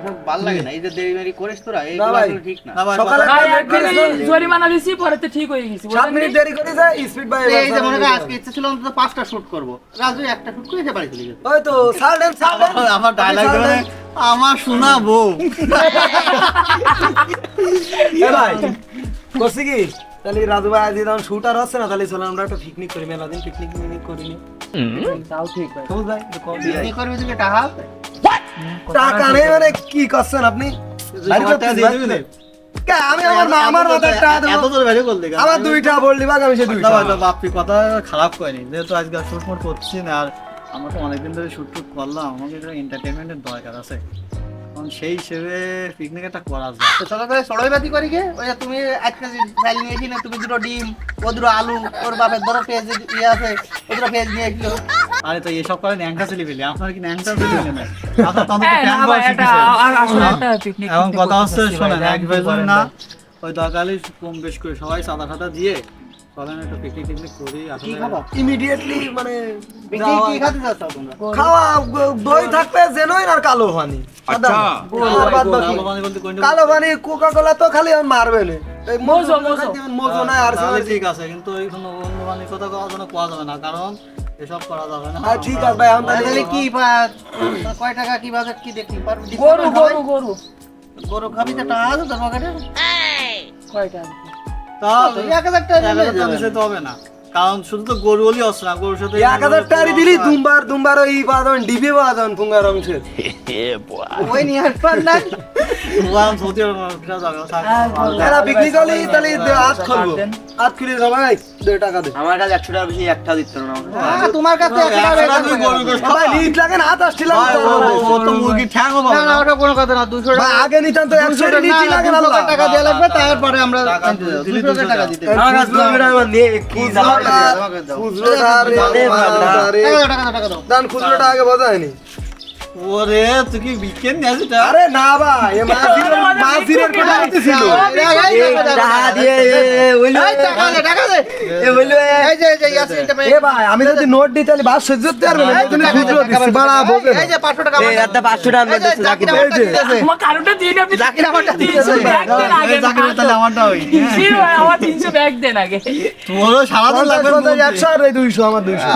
এসব ভালো লাগে না, এই যে দেরি করিস তোরা, এই ঠিক না। সকালে জরিমানা দিছি, পরে তো ঠিক হয়ে গেছি। 7 মিনিট দেরি করে যায় স্পিড বাই। এই যে মনে কর আজকে ইচ্ছে ছিল অন্তত 5টা শুট করব, রাজু একটা শুট করে বাড়ি চলে গেছে। ওই তো সালডেন আমার ডায়লগ ধরে আমার শোনাবো। এ ভাই করছি কি, তাহলে রাজু ভাই আজ যখন শুট আর হচ্ছে না, তাহলে চলো আমরা একটা পিকনিক করি, মেলা দিন পিকনিক করিনি। তাও ঠিক ভাই। সবুজ ভাই বিজনেস করবি তুই টাকা আছে? টাকা নেই মানে কি করছেন আপনি? বাড়ি করতে দিয়ে দিবি না? কে আমি আমার মাথায় টাকা দেবো। এত তোর ভ্যালু করলি কেন? আমার 2টা বললি বাগ, আমি সে 2টা। বাপি কথা খারাপ করেনি, যেহেতু আজকে শুট মোট করছি না, আর আমরা তো অনেকদিন ধরে শুট করলাম, আমাকে একটা এন্টারটেইনমেন্টের দরকার আছে, কারণ সেই হিসেবে পিকনিক একটা করা যায়। তো চলো তাহলে সড়ইবাতি করি গে। ওই যে তুমি 1 কেজি চাল নিয়েছি না, তুমি 2টো ডিম, ও 2টো আলু, ওর বাপের ধরো পেঁয়াজ ইয়ে আছে, ও 2টো পেঁয়াজ নিয়ে এসেছিল। আরে তো এসব করে ন্যাংটা ছেলে পেলে, আপনার কি ন্যাংটা ছেলে পেলে না? আপনার তখন হ্যাঁ, না ভাই, এটা আসলে একটা পিকনিক। এখন কথা হচ্ছে, শোনেন, এক ভাইজন না, ওই দরকারই কম বেশ করে সবাই চাঁদা টাদা দিয়ে চলেন একটা পিকনিক করি। কি আসলে খাবা? ইমিডিয়েটলি মানে পিকনিক কি খেতে যাচ্ছ তোমরা? খাওয়া দই থাকবে, জেনুইন আর কালো পানি। সাদা না। আর বাদ বাকি ভালো মানে বলতে কোনটা কালো পানি, কোকা কোলা তো খালি আর মারবে না। এই মোজো। মোজো না আর তাহলে ঠিক আছে, কিন্তু এই কোনো অন্য মানে কথা কোয়া যাবে না, কারণ এসব করা যাবে না। আর ঠিক আছে ভাই, আমি তাহলে কি কয় টাকা কি বাজেট কি দেখি পারবি? গরু খাবি তো টাকা আছে তোর পকেটে? কয়টা? তাহলে 1000 টাকা নিয়ে 1000 টাকা নিচে তো হবে না, কারণ শুধু তো গরু বলি আসছে না, গরুর সাথে 1000 টাকা দিলি দুমবার ওই বাদন ডিবি বাদন ফুঙ্গার অংশের। ওই নিয়ে আসবার না। ওয়ান সৌদি আরব যাবে এরা বিক্রি করলি তাহলে হাত খুলবো, হাত খুলে সবাই 2 টাকা দে। আমার কাছে 100 টাকা বেশি একটা দিতে না। তোমার কাছে ভাই নিট লাগে না, হাত আসছিলাম তো। ও তো মুরগি ঠ্যাং হবে না না, ওটা কোনো কথা না। 200 ভাই টাকা আগে নিতাম তো 100 টাকা নিচে লাগে না। 200 টাকা দেওয়া লাগবে, তারপরে আমরা 200 টাকা দিতে হবে। আমার কাছে আমার নিয়ে কি জামা খুচরোটা টাকা দাও। দান খুচরোটা আগে বোঝায়নি। ওরে তুই কি বিকেন না এটা? আরে না ভাই, এ মাঝিরের কথা হইতেছিল। টাকা দিয়ে ওইলো এ হইলো এ ভাই, আমি যদি নোট দিই তাহলে বাস সহ্য করতে পারবে না। এই জন্য খুচরো দিচ্ছি, বাড়া বোঝে না। এই যে 500 টাকা এই একটা 500 টাকা নোট দিচ্ছে জাকির ভাই। আমার কারোটা দিয়ে আপনি জাকির আমারটা দিয়েছে। এই চাকরি তাহলে আমারটা হই। আমার 300 ব্যাগ দেন আগে। তোরও সারাদিন লাগবে 100 আর 200 আমার 200।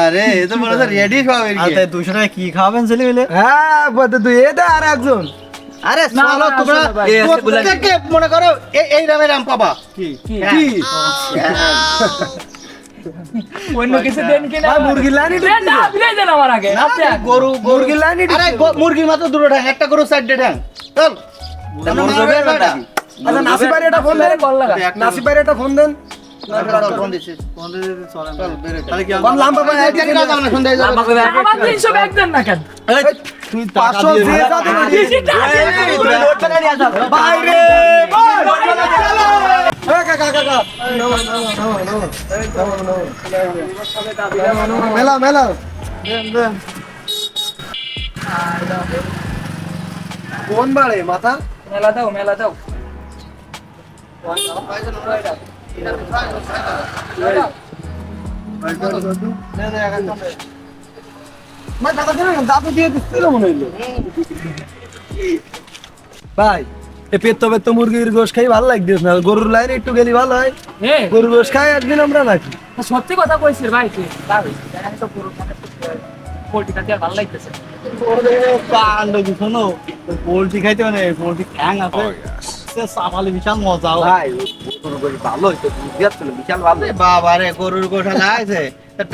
আরে এ তো বড় রেডি সব এর আরে 200 টাকা কি খাবেন ছেলে মিলে? হ্যাঁ বলতে তুই এটা আর একজন। আরে না, চলো না, তোমরা আসলে ভাই, প্রত্যেককে মনে করো এই রামের রাম পাবা। কি কি কি অন্য কিছু দেন কি না? ভাই মুরগির লাইনই দেন না, আপনি দেন আমার আগে। আপনি গরু মুরগির লাইনই আরে মুরগির মাত্র 2টো ঠ্যাং, একটা গরু 4টে ঠ্যাং। চল আচ্ছা নাসিব ভাই এটা ফোন দেন, কল লাগা। নাসিব ভাই এটা ফোন দেন। ফোন দিছিস? কোন দিকে চলেন? চল বেরে তাহলে কি কোন লাম্বা ভাই আইডি জাকির রাম না সন্ধ্যায় যাবে। আমার 300 ব্যাগ দেন না কেন? তুই 500 দিয়ে যা তুমি। বেশি টাকা দিয়ে নোট টাকা নিয়ে আসা। ভাই রে ভাই কাকা কাকা মেলা মেলা কোন বাড়ে মাথা মেলা দাও, মেলা দাও। ভাই এ পেতো পেতো মুরগির গোশ খাই ভালো লাগছে না, গরুর লাইনে একটু গেলি ভালো হয়। এই, গরুর গোশ খাই একদিন আমরা নাকি সত্যি কথা কইছিস ভাই তুই। ভাই, আমি তো পুরো পোল্ট্রিটা দিয়ে ভালো লাগতেছে। কাণ্ড কি শোনো, পোল্ট্রি খাইতে মানে পোল্ট্রি ঠ্যাং আছে, সে সামালে বিশাল মজা হয়। ভাই গরু গরু ভালো হইতো, বিয়ার ছিল বিশাল ভালো। বাবা রে গরুর গোঠা লাগছে।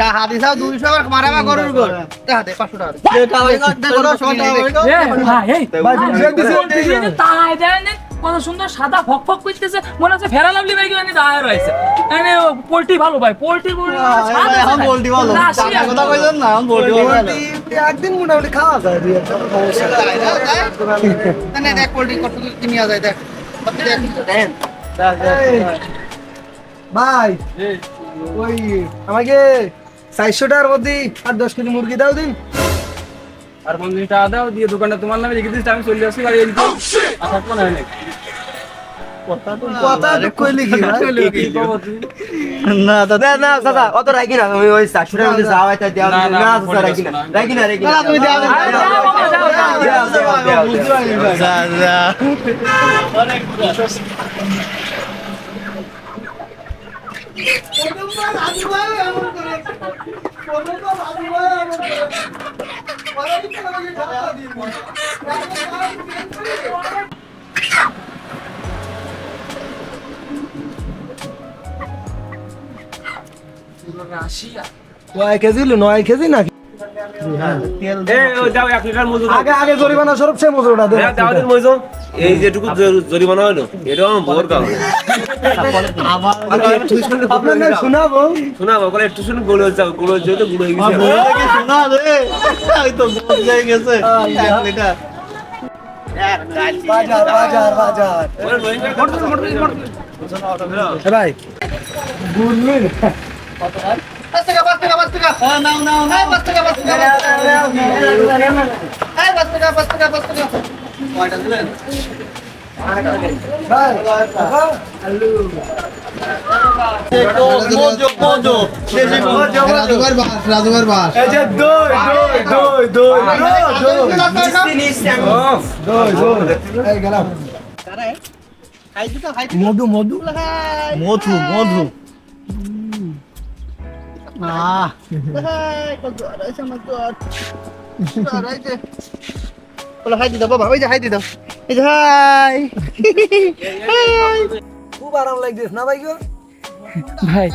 টাকা দিছাও 200 আর মারাবা গরুর গোঠ। টাকা দে 500 টাকা। এটা ওই দেখো সন্ধ্যা এই, ভাই, এই, ভাই, ভাই, বুঝিয়ে দিছে। পোল্ট্রি দিয়ে যে তাই দেন, কত সুন্দর সাদা ফক ফক করতেছে, মনে হচ্ছে ফেরা লাভলি ভাই মানে দাঁড়ায় রয়েছে। মানে পোল্ট্রি ভালো ভাই, পোল্ট্রি এখন পোল্ট্রি ভালো, টাকা কথা কইছেন না, এখন পোল্ট্রি ভালো। একদিন মোটামুটি খাওয়া যায় দুই একটা সমস্যা নেই। না দেখ পোল্ট্রি কত কি নিয়ে যায় দেখ। দেন ভাই ওই আমাকে 400 টাকার মধ্যে 8-10 কেজি মুরগি দাও দিন। আর 50 টাকা দাও দিয়ে দোকানটা তোমার নামে লিখে দিচ্ছি, আমি চলে আসছি বাড়ি এদিকে। আসার পর হয় নাকি কথা তো কইলি কি ভাই? না দাদা না দাদা অত রাখি না আমি ওই 400 টাকার মধ্যে যাওয়াই তাই দেওয়া না, না, না পরে রাখি না না। রাখি না রাখি না না, তুমি দেওয়া আরে যাও বাবা, যাও, যাও। যা যা কয় কেজি হলো 9 কেজি নাকি যাও 1 লিটার মজুদ আগে জরিমানা স্বরূপ সে মজুরটা দে দাওয়াতের মজুদ এই যেটুকু জরিমানা হলো এটাও বড় কাজ আপনার না শোনাবো শোনা বলে একটু শুনে গুলো যাও গুলো যেতে গুলো হয়ে গেছে শোনা রে এই তো বল যাই গেছে 1 লিটার বাজার এ ভাই বুঝলেন 5 টাকা 5 টাকা 5 টাকা নাও নাও নাও 5 টাকা 5 টাকা 5 টাকা 5 টাকা 5 টাকা কয়টা দিলেন ভাই মোজো মোজো রাজুবার বাস এই যে দই এই গেলাম আরে খাই দিতা খাই মধু মধু মধু হাই দিদা বাবা ওই যে হাই দিদা এই যে হাই খুব আরাম লাগতেছ না ভাই গো ভাই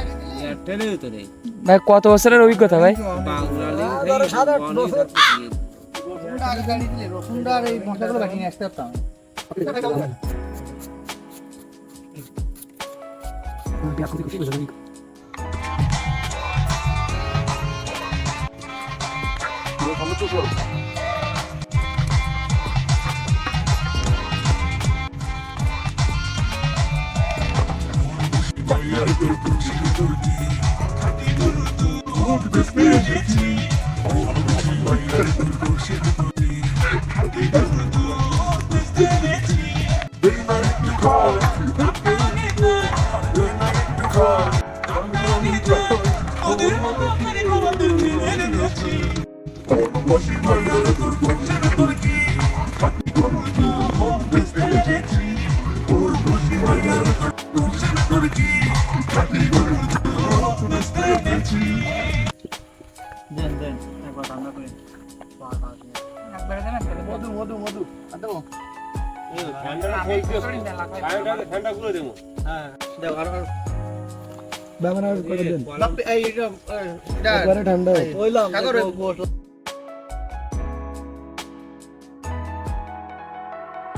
ভাই কত বছরের অভিজ্ঞতা ভাই? ধরো 7-8 বছর রসুনটা আর এই মশলাগুলো বাকি নিয়ে আসতে পারতাম দেন দেন একবার রান্না করে ঠান্ডা গুলো দেবো ব্যবহার করে দেন এই একবারে ঠান্ডা ওইলাম সাগর